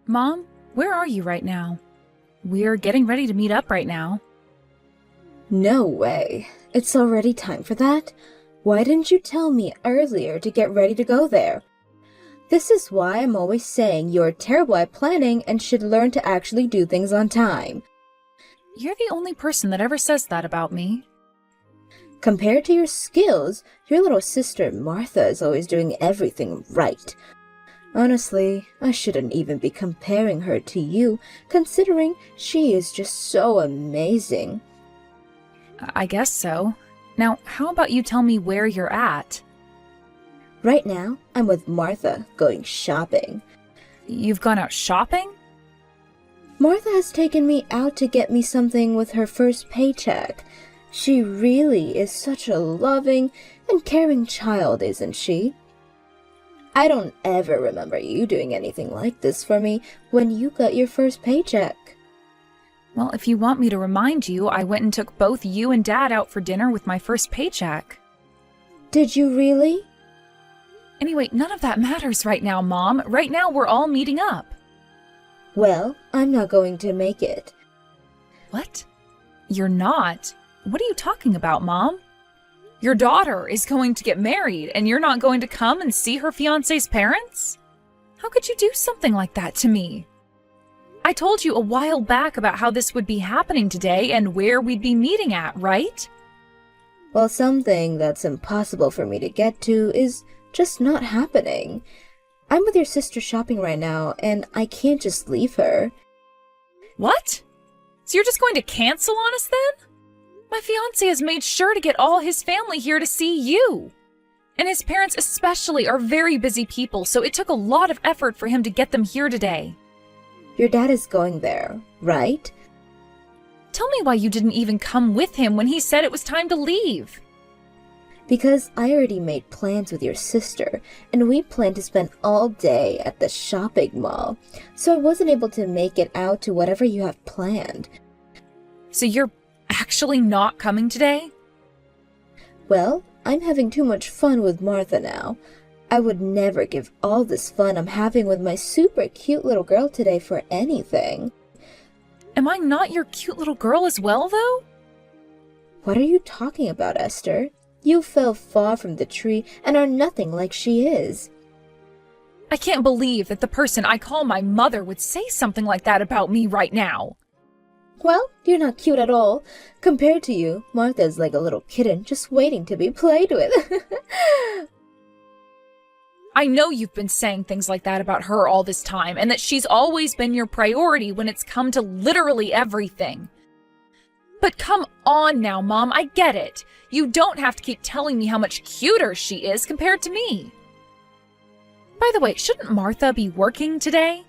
Mom, where are you right now? We're getting ready to meet up right now. No way. It's already time for that? Why didn't you tell me earlier to get ready to go there? This is why I'm always saying you're terrible at planning and should learn to actually do things on time. You're the only person that ever says that about me. Compared to your skills, your little sister Martha is always doing everything right. Honestly, I shouldn't even be comparing her to you, considering she is just so amazing. I guess so. Now, how about you tell me where you're at? Right now, I'm with Martha, going shopping. You've gone out shopping? Martha has taken me out to get me something with her first paycheck. She really is such a loving and caring child, isn't she? I don't ever remember you doing anything like this for me when you got your first paycheck. Well, if you want me to remind you, I went and took both you and Dad out for dinner with my first paycheck. Did you really? Anyway, none of that matters right now, Mom. Right now, we're all meeting up. Well, I'm not going to make it. What? You're not? What are you talking about, Mom? Your daughter is going to get married, and you're not going to come and see her fiancé's parents? How could you do something like that to me? I told you a while back about how this would be happening today and where we'd be meeting at, right? Well, something that's impossible for me to get to is just not happening. I'm with your sister shopping right now, and I can't just leave her. What? So you're just going to cancel on us then? My fiancé has made sure to get all his family here to see you. And his parents especially are very busy people, so it took a lot of effort for him to get them here today. Your dad is going there, right? Tell me why you didn't even come with him when he said it was time to leave. Because I already made plans with your sister, and we planned to spend all day at the shopping mall, so I wasn't able to make it out to whatever you have planned. So you're actually not coming today? Well, I'm having too much fun with Martha now. I would never give all this fun I'm having with my super cute little girl today for anything. Am I not your cute little girl as well, though? What are you talking about, Esther? You fell far from the tree and are nothing like she is. I can't believe that the person I call my mother would say something like that about me right now. Well, you're not cute at all. Compared to you, Martha's like a little kitten just waiting to be played with. I know you've been saying things like that about her all this time, and that she's always been your priority when it's come to literally everything. But come on now, Mom, I get it. You don't have to keep telling me how much cuter she is compared to me. By the way, shouldn't Martha be working today?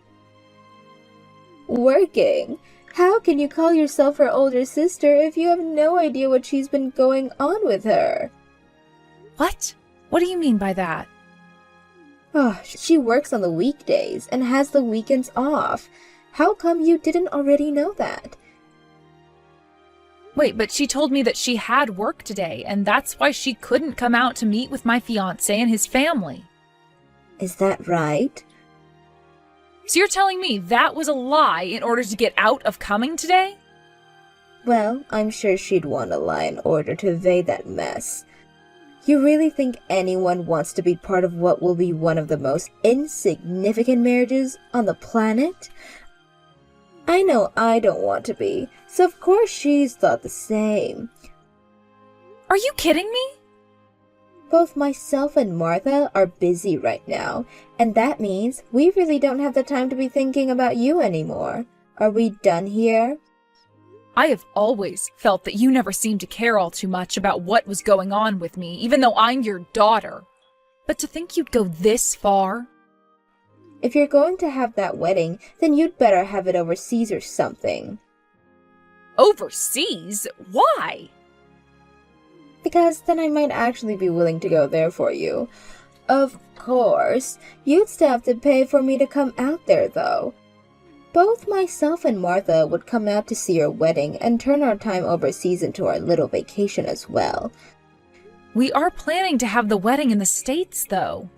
Working? How can you call yourself her older sister if you have no idea what she's been going on with her? What? What do you mean by that? Oh, she works on the weekdays and has the weekends off. How come you didn't already know that? Wait, but she told me that she had work today, and that's why she couldn't come out to meet with my fiancé and his family. Is that right? So you're telling me that was a lie in order to get out of coming today? Well, I'm sure she'd want to lie in order to evade that mess. You really think anyone wants to be part of what will be one of the most insignificant marriages on the planet? I know I don't want to be, so of course she's thought the same. Are you kidding me? Both myself and Martha are busy right now, and that means we really don't have the time to be thinking about you anymore. Are we done here? I have always felt that you never seemed to care all too much about what was going on with me, even though I'm your daughter. But to think you'd go this far? If you're going to have that wedding, then you'd better have it overseas or something. Overseas? Why? Because then I might actually be willing to go there for you. Of course, you'd still have to pay for me to come out there, though. Both myself and Martha would come out to see your wedding and turn our time overseas into our little vacation as well. We are planning to have the wedding in the States, though.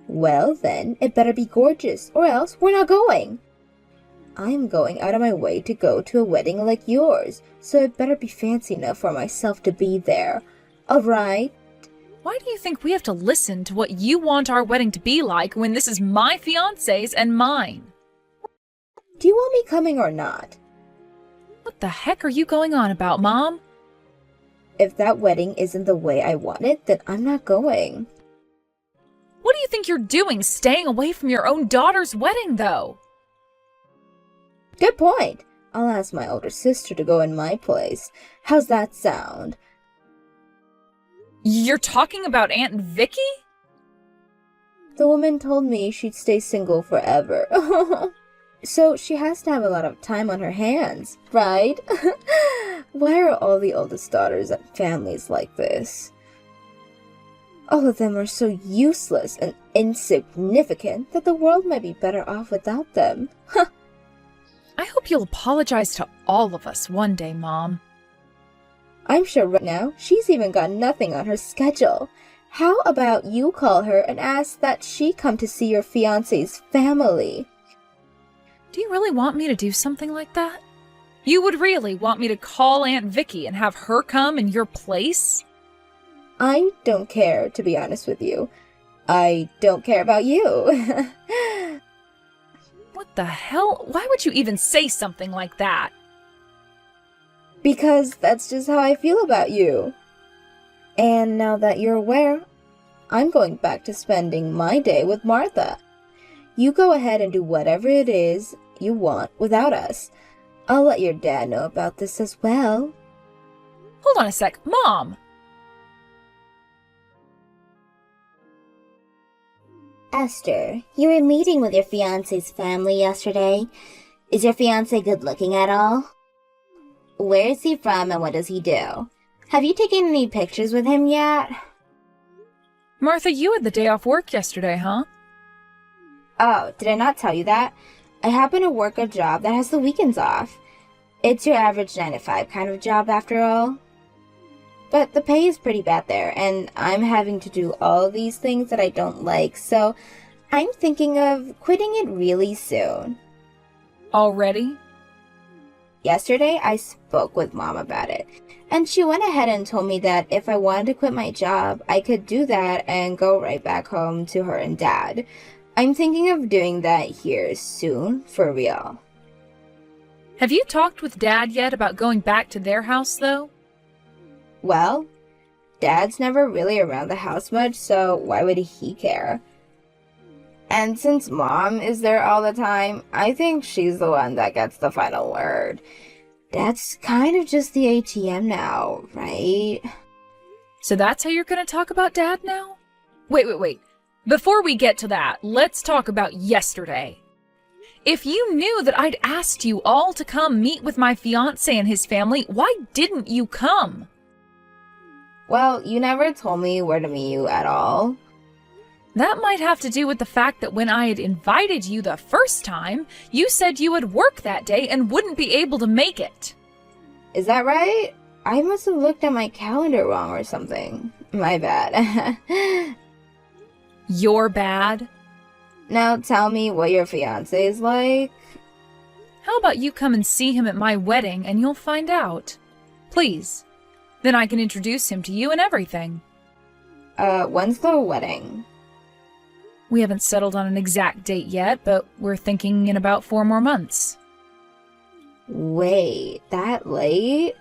Well then, it better be gorgeous, or else we're not going. I'm going out of my way to go to a wedding like yours, so it better be fancy enough for myself to be there. Alright? Why do you think we have to listen to what you want our wedding to be like when this is my fiancé's and mine? Do you want me coming or not? What the heck are you going on about, Mom? If that wedding isn't the way I want it, then I'm not going. What do you think you're doing staying away from your own daughter's wedding, though? Good point. I'll ask my older sister to go in my place. How's that sound? You're talking about Aunt Vicky? The woman told me she'd stay single forever. So she has to have a lot of time on her hands, right? Why are all the oldest daughters and families like this? All of them are so useless and insignificant that the world might be better off without them. I hope you'll apologize to all of us one day, Mom. I'm sure right now she's even got nothing on her schedule. How about you call her and ask that she come to see your fiancé's family? Do you really want me to do something like that? You would really want me to call Aunt Vicky and have her come in your place? I don't care, to be honest with you. I don't care about you. What the hell? Why would you even say something like that? Because that's just how I feel about you. And now that you're aware, I'm going back to spending my day with Martha. You go ahead and do whatever it is you want without us. I'll let your dad know about this as well. Hold on a sec. Mom! Esther, you were meeting with your fiancé's family yesterday. Is your fiancé good looking at all? Where is he from and what does he do? Have you taken any pictures with him yet? Martha, you had the day off work yesterday, huh? Oh, did I not tell you that? I happen to work a job that has the weekends off. It's your average 9 to 5 kind of job after all. But the pay is pretty bad there, and I'm having to do all these things that I don't like, so I'm thinking of quitting it really soon. Already? Yesterday, I spoke with Mom about it, and she went ahead and told me that if I wanted to quit my job, I could do that and go right back home to her and Dad. I'm thinking of doing that here soon, for real. Have you talked with Dad yet about going back to their house, though? Well, Dad's never really around the house much, so why would he care? And since Mom is there all the time, I think she's the one that gets the final word. Dad's kind of just the ATM now, right? So that's how you're going to talk about Dad now? Wait. Before we get to that, let's talk about yesterday. If you knew that I'd asked you all to come meet with my fiancé and his family, why didn't you come? Well, you never told me where to meet you at all. That might have to do with the fact that when I had invited you the first time, you said you would work that day and wouldn't be able to make it. Is that right? I must have looked at my calendar wrong or something. My bad. You're bad? Now tell me what your fiancé is like. How about you come and see him at my wedding and you'll find out? Please. Then I can introduce him to you and everything. When's the wedding? We haven't settled on an exact date yet, but we're thinking in about 4 more months. Wait, that late?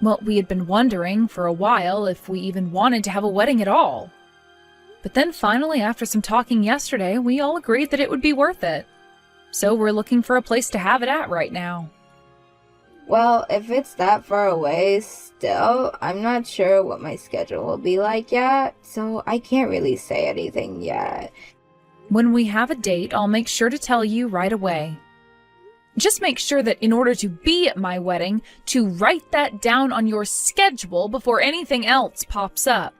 Well, we had been wondering for a while if we even wanted to have a wedding at all. But then finally, after some talking yesterday, we all agreed that it would be worth it. So we're looking for a place to have it at right now. Well, if it's that far away still, I'm not sure what my schedule will be like yet, so I can't really say anything yet. When we have a date, I'll make sure to tell you right away. Just make sure that in order to be at my wedding, to write that down on your schedule before anything else pops up.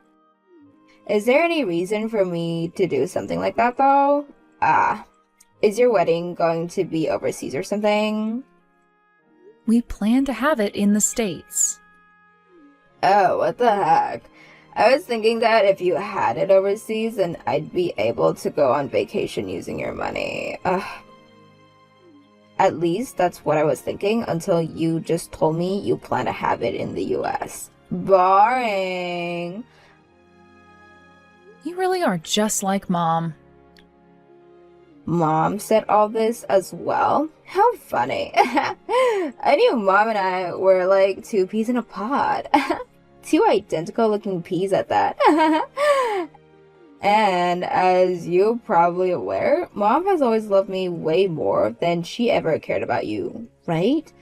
Is there any reason for me to do something like that, though? Is your wedding going to be overseas or something? We plan to have it in the States. Oh, what the heck? I was thinking that if you had it overseas, then I'd be able to go on vacation using your money. At least that's what I was thinking until you just told me you plan to have it in the US. Boring. You really are just like Mom. Mom said all this as well? How funny. I knew Mom and I were like two peas in a pod. Two identical looking peas at that. And as you're probably aware, Mom has always loved me way more than she ever cared about you, right?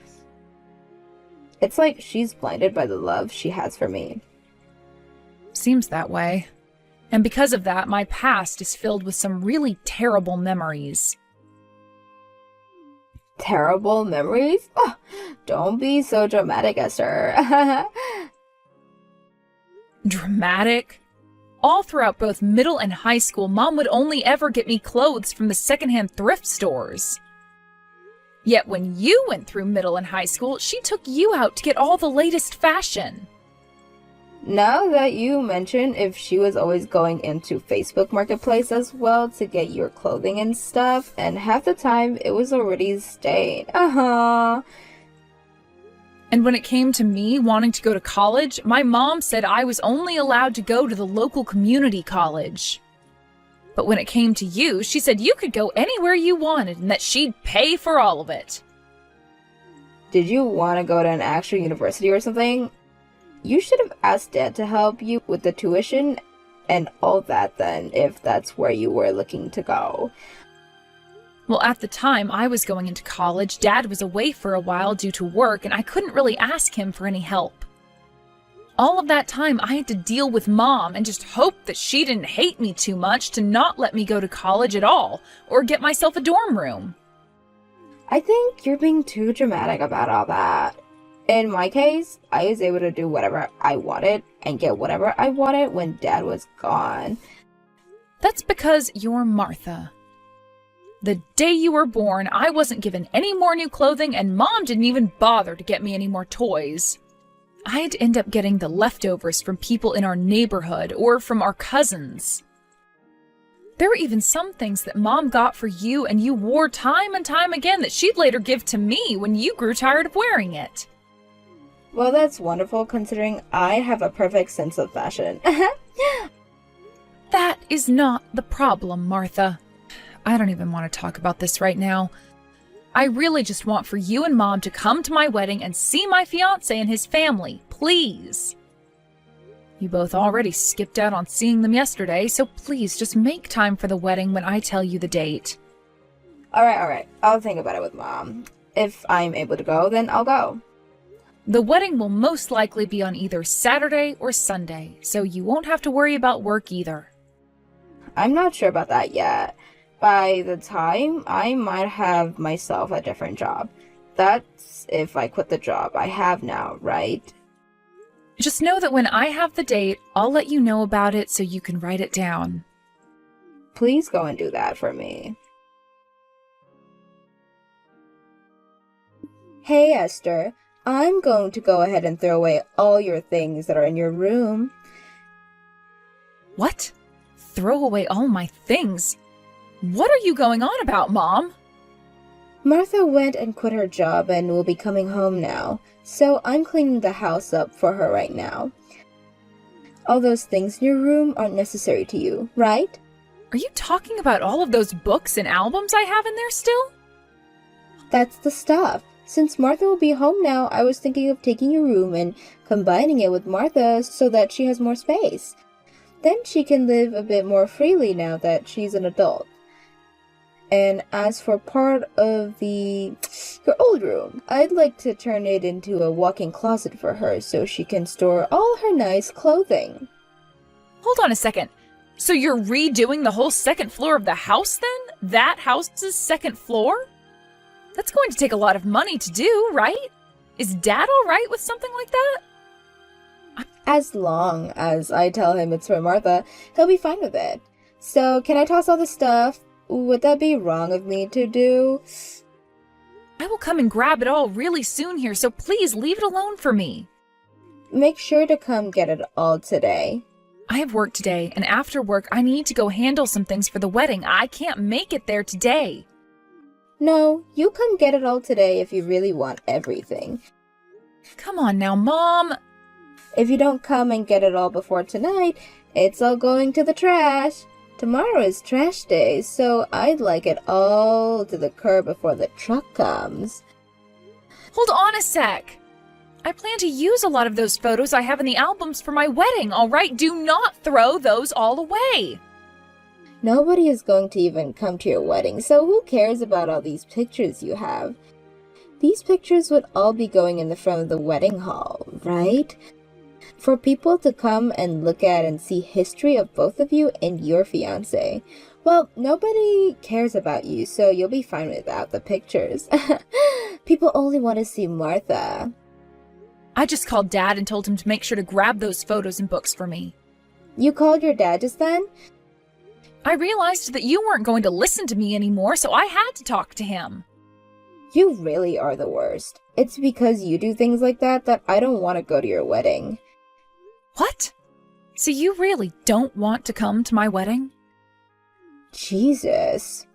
It's like she's blinded by the love she has for me. Seems that way. And because of that, my past is filled with some really terrible memories. Terrible memories? Oh, don't be so dramatic, Esther. Dramatic? All throughout both middle and high school, Mom would only ever get me clothes from the secondhand thrift stores. Yet when you went through middle and high school, she took you out to get all the latest fashion. Now that you mention if she was always going into Facebook Marketplace as well to get your clothing and stuff, and half the time it was already stained. And when it came to me wanting to go to college, my mom said I was only allowed to go to the local community college. But when it came to you, she said you could go anywhere you wanted and that she'd pay for all of it. Did you want to go to an actual university or something? You should have asked Dad to help you with the tuition and all that then, if that's where you were looking to go. Well, at the time I was going into college, Dad was away for a while due to work, and I couldn't really ask him for any help. All of that time, I had to deal with Mom and just hope that she didn't hate me too much to not let me go to college at all, or get myself a dorm room. I think you're being too dramatic about all that. In my case, I was able to do whatever I wanted and get whatever I wanted when Dad was gone. That's because you're Martha. The day you were born, I wasn't given any more new clothing, and Mom didn't even bother to get me any more toys. I had to end up getting the leftovers from people in our neighborhood or from our cousins. There were even some things that Mom got for you and you wore time and time again that she'd later give to me when you grew tired of wearing it. Well, that's wonderful considering I have a perfect sense of fashion. That is not the problem, Martha. I don't even want to talk about this right now. I really just want for you and Mom to come to my wedding and see my fiancé and his family, please. You both already skipped out on seeing them yesterday, so please just make time for the wedding when I tell you the date. Alright. I'll think about it with Mom. If I'm able to go, then I'll go. The wedding will most likely be on either Saturday or Sunday, so you won't have to worry about work either. I'm not sure about that yet. By the time, I might have myself a different job. That's if I quit the job I have now, right? Just know that when I have the date, I'll let you know about it so you can write it down. Please go and do that for me. Hey, Esther. I'm going to go ahead and throw away all your things that are in your room. What? Throw away all my things? What are you going on about, Mom? Martha went and quit her job and will be coming home now, so I'm cleaning the house up for her right now. All those things in your room aren't necessary to you, right? Are you talking about all of those books and albums I have in there still? That's the stuff. Since Martha will be home now, I was thinking of taking your room and combining it with Martha's so that she has more space. Then she can live a bit more freely now that she's an adult. And as for part of your old room, I'd like to turn it into a walk-in closet for her so she can store all her nice clothing. Hold on a second. So you're redoing the whole second floor of the house then? That house's second floor? That's going to take a lot of money to do, right? Is Dad all right with something like that? As long as I tell him it's for Martha, he'll be fine with it. So, can I toss all this stuff? Would that be wrong of me to do? I will come and grab it all really soon here, so please leave it alone for me. Make sure to come get it all today. I have work today, and after work, I need to go handle some things for the wedding. I can't make it there today. No, you come get it all today if you really want everything. Come on now, Mom. If you don't come and get it all before tonight, it's all going to the trash. Tomorrow is trash day, so I'd like it all to the curb before the truck comes. Hold on a sec. I plan to use a lot of those photos I have in the albums for my wedding, all right? Do not throw those all away. Nobody is going to even come to your wedding, so who cares about all these pictures you have? These pictures would all be going in the front of the wedding hall, right? For people to come and look at and see history of both of you and your fiancé. Well, nobody cares about you, so you'll be fine without the pictures. People only want to see Martha. I just called Dad and told him to make sure to grab those photos and books for me. You called your dad just then? I realized that you weren't going to listen to me anymore, so I had to talk to him. You really are the worst. It's because you do things like that that I don't want to go to your wedding. What? So you really don't want to come to my wedding? Jesus.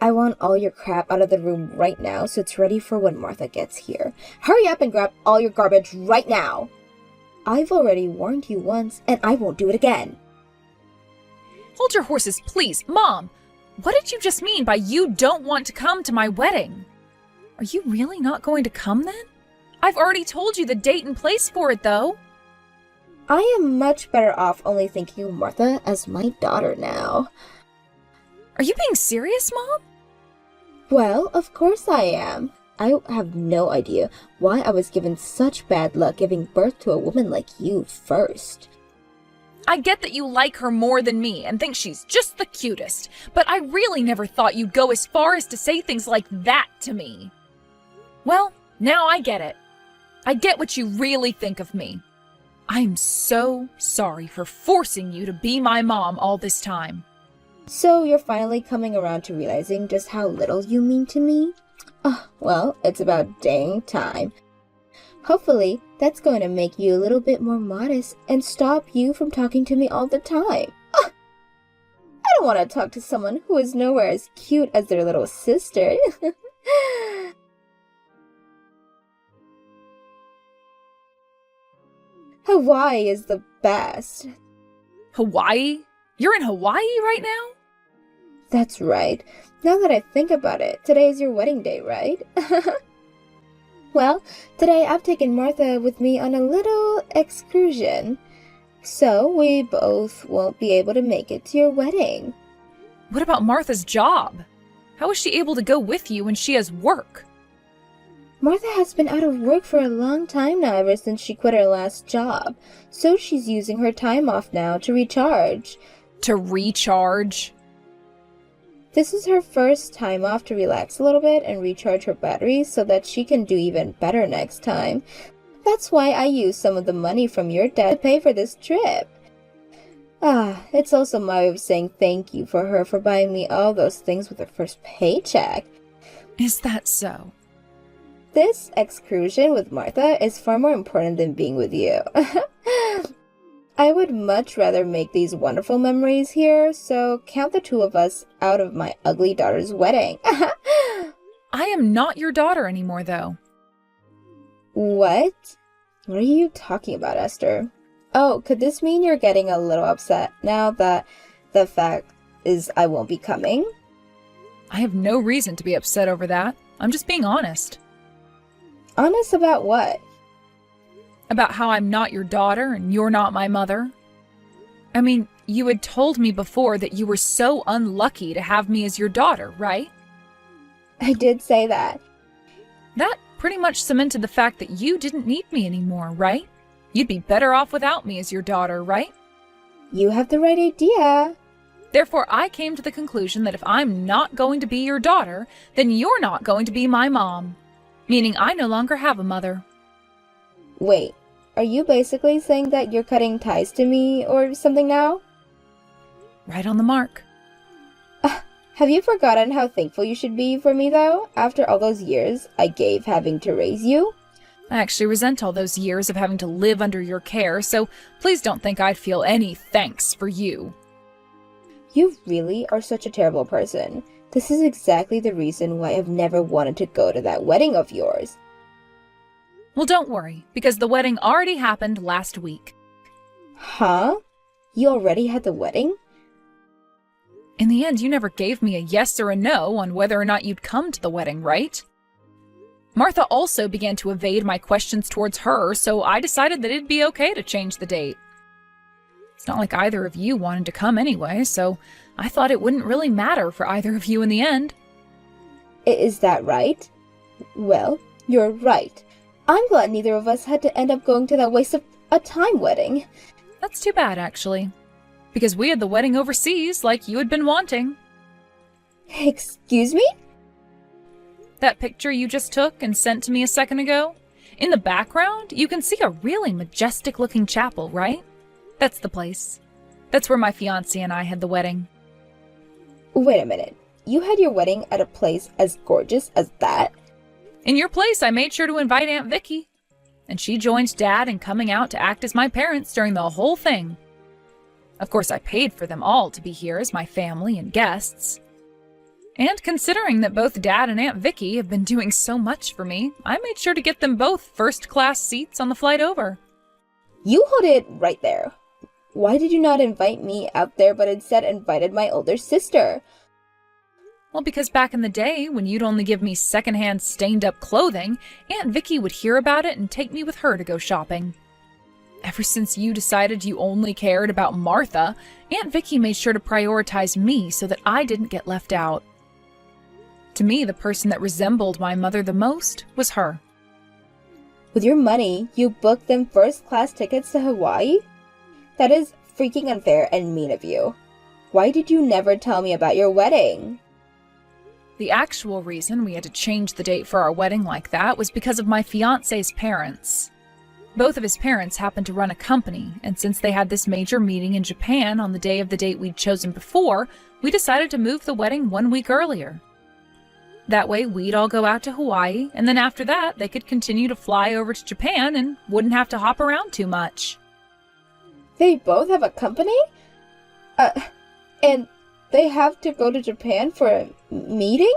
I want all your crap out of the room right now so it's ready for when Martha gets here. Hurry up and grab all your garbage right now. I've already warned you once, and I won't do it again. Hold your horses, please. Mom, what did you just mean by you don't want to come to my wedding? Are you really not going to come then? I've already told you the date and place for it, though. I am much better off only thinking of Martha as my daughter now. Are you being serious, Mom? Well, of course I am. I have no idea why I was given such bad luck giving birth to a woman like you first. I get that you like her more than me and think she's just the cutest, but I really never thought you'd go as far as to say things like that to me. Well, now I get it. I get what you really think of me. I'm so sorry for forcing you to be my mom all this time. So you're finally coming around to realizing just how little you mean to me? Well, it's about dang time. Hopefully, that's going to make you a little bit more modest and stop you from talking to me all the time. I don't want to talk to someone who is nowhere as cute as their little sister. Hawaii is the best. Hawaii? You're in Hawaii right now? That's right. Now that I think about it, today is your wedding day, right? Well, today I've taken Martha with me on a little excursion. So we both won't be able to make it to your wedding. What about Martha's job? How is she able to go with you when she has work? Martha has been out of work for a long time now, ever since she quit her last job. So she's using her time off now to recharge. To recharge? This is her first time off to relax a little bit and recharge her batteries so that she can do even better next time. That's why I used some of the money from your dad to pay for this trip. It's also my way of saying thank you for her for buying me all those things with her first paycheck. Is that so? This excursion with Martha is far more important than being with you. I would much rather make these wonderful memories here, so count the two of us out of my ugly daughter's wedding. I am not your daughter anymore, though. What? What are you talking about, Esther? Oh, could this mean you're getting a little upset now that the fact is I won't be coming? I have no reason to be upset over that. I'm just being honest. Honest about what? About how I'm not your daughter and you're not my mother. I mean, you had told me before that you were so unlucky to have me as your daughter, right? I did say that. That pretty much cemented the fact that you didn't need me anymore, right? You'd be better off without me as your daughter, right? You have the right idea. Therefore, I came to the conclusion that if I'm not going to be your daughter, then you're not going to be my mom. Meaning I no longer have a mother. Wait, are you basically saying that you're cutting ties to me or something now? Right on the mark. Have you forgotten how thankful you should be for me, though, after all those years I gave having to raise you? I actually resent all those years of having to live under your care, so please don't think I'd feel any thanks for you. You really are such a terrible person. This is exactly the reason why I've never wanted to go to that wedding of yours. Well, don't worry, because the wedding already happened last week. Huh? You already had the wedding? In the end, you never gave me a yes or a no on whether or not you'd come to the wedding, right? Martha also began to evade my questions towards her, so I decided that it'd be okay to change the date. It's not like either of you wanted to come anyway, so I thought it wouldn't really matter for either of you in the end. Is that right? Well, you're right. I'm glad neither of us had to end up going to that waste of a time wedding. That's too bad, actually. Because we had the wedding overseas, like you had been wanting. Excuse me? That picture you just took and sent to me a second ago? In the background, you can see a really majestic-looking chapel, right? That's the place. That's where my fiancé and I had the wedding. Wait a minute. You had your wedding at a place as gorgeous as that? In your place, I made sure to invite Aunt Vicky. And she joined Dad in coming out to act as my parents during the whole thing. Of course, I paid for them all to be here as my family and guests. And considering that both Dad and Aunt Vicky have been doing so much for me, I made sure to get them both first-class seats on the flight over. You hold it right there. Why did you not invite me out there but instead invited my older sister? Well, because back in the day, when you'd only give me secondhand stained-up clothing, Aunt Vicky would hear about it and take me with her to go shopping. Ever since you decided you only cared about Martha, Aunt Vicky made sure to prioritize me so that I didn't get left out. To me, the person that resembled my mother the most was her. With your money, you booked them first-class tickets to Hawaii? That is freaking unfair and mean of you. Why did you never tell me about your wedding? The actual reason we had to change the date for our wedding like that was because of my fiancé's parents. Both of his parents happened to run a company, and since they had this major meeting in Japan on the day of the date we'd chosen before, we decided to move the wedding 1 week earlier. That way we'd all go out to Hawaii, and then after that they could continue to fly over to Japan and wouldn't have to hop around too much. They both have a company? And they have to go to Japan for a meeting?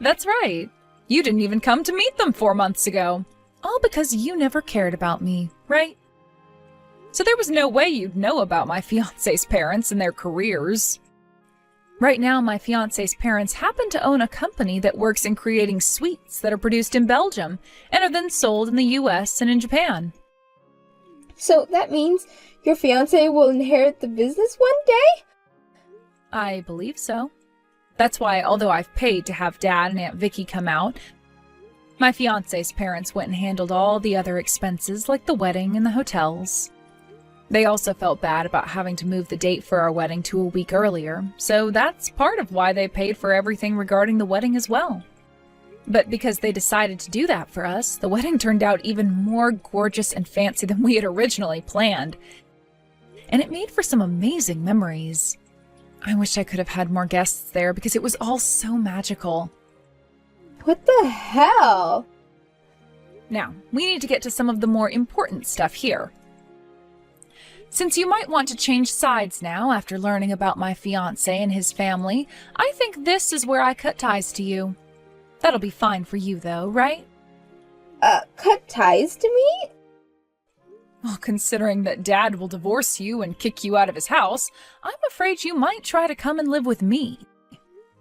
That's right. You didn't even come to meet them 4 months ago. All because you never cared about me, right? So there was no way you'd know about my fiancé's parents and their careers. Right now, my fiancé's parents happen to own a company that works in creating sweets that are produced in Belgium and are then sold in the US and in Japan. So that means your fiancé will inherit the business one day? I believe so. That's why, although I've paid to have Dad and Aunt Vicky come out, my fiancé's parents went and handled all the other expenses like the wedding and the hotels. They also felt bad about having to move the date for our wedding to a week earlier, so that's part of why they paid for everything regarding the wedding as well. But because they decided to do that for us, the wedding turned out even more gorgeous and fancy than we had originally planned. And it made for some amazing memories. I wish I could have had more guests there because it was all so magical. What the hell? Now, we need to get to some of the more important stuff here. Since you might want to change sides now after learning about my fiancé and his family, I think this is where I cut ties to you. That'll be fine for you though, right? Cut ties to me? Well, considering that Dad will divorce you and kick you out of his house, I'm afraid you might try to come and live with me.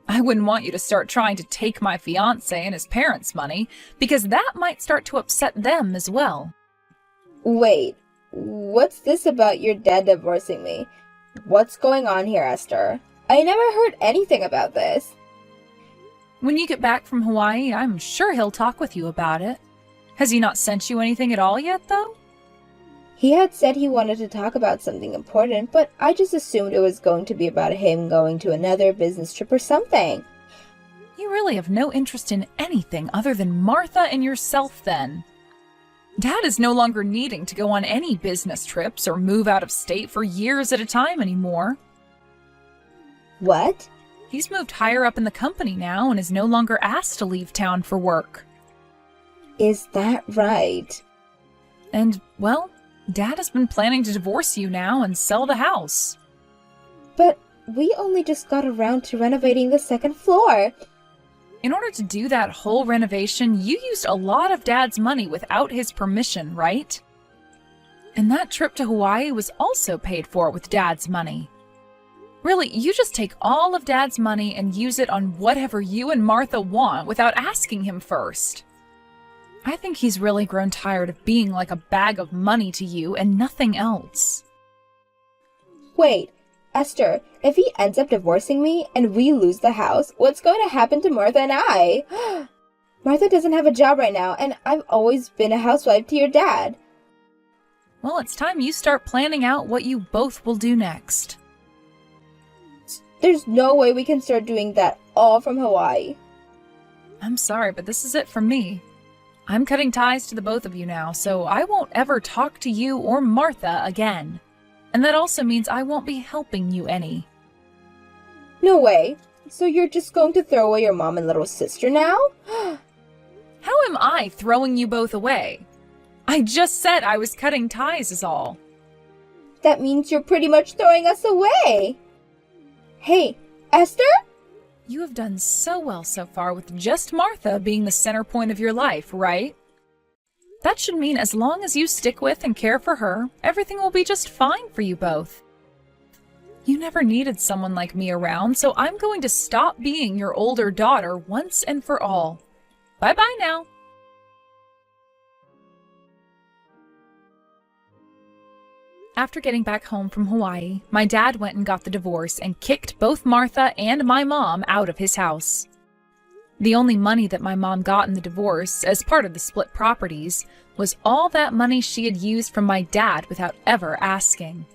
I wouldn't want you to start trying to take my fiancé and his parents' money, because that might start to upset them as well. Wait, what's this about your dad divorcing me? What's going on here, Esther? I never heard anything about this. When you get back from Hawaii, I'm sure he'll talk with you about it. Has he not sent you anything at all yet, though? He had said he wanted to talk about something important, but I just assumed it was going to be about him going to another business trip or something. You really have no interest in anything other than Martha and yourself, then. Dad is no longer needing to go on any business trips or move out of state for years at a time anymore. What? He's moved higher up in the company now and is no longer asked to leave town for work. Is that right? And, well, Dad has been planning to divorce you now and sell the house. But we only just got around to renovating the second floor. In order to do that whole renovation, you used a lot of Dad's money without his permission, right? And that trip to Hawaii was also paid for with Dad's money. Really, you just take all of Dad's money and use it on whatever you and Martha want without asking him first. I think he's really grown tired of being like a bag of money to you and nothing else. Wait, Esther, if he ends up divorcing me and we lose the house, what's going to happen to Martha and I? Martha doesn't have a job right now, and I've always been a housewife to your dad. Well, it's time you start planning out what you both will do next. There's no way we can start doing that all from Hawaii. I'm sorry, but this is it for me. I'm cutting ties to the both of you now, so I won't ever talk to you or Martha again. And that also means I won't be helping you any. No way. So you're just going to throw away your mom and little sister now? How am I throwing you both away? I just said I was cutting ties is all. That means you're pretty much throwing us away. Hey, Esther? You have done so well so far with just Martha being the center point of your life, right? That should mean as long as you stick with and care for her, everything will be just fine for you both. You never needed someone like me around, so I'm going to stop being your older daughter once and for all. Bye-bye now. After getting back home from Hawaii, my dad went and got the divorce and kicked both Martha and my mom out of his house. The only money that my mom got in the divorce, as part of the split properties, was all that money she had used from my dad without ever asking.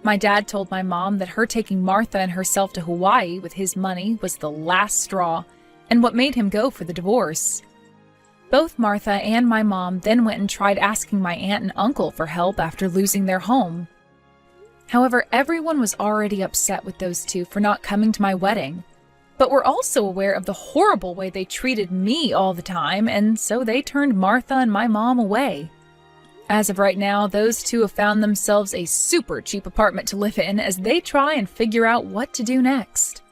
My dad told my mom that her taking Martha and herself to Hawaii with his money was the last straw, and what made him go for the divorce. Both Martha and my mom then went and tried asking my aunt and uncle for help after losing their home. However, everyone was already upset with those two for not coming to my wedding, but were also aware of the horrible way they treated me all the time, and so they turned Martha and my mom away. As of right now, those two have found themselves a super cheap apartment to live in as they try and figure out what to do next.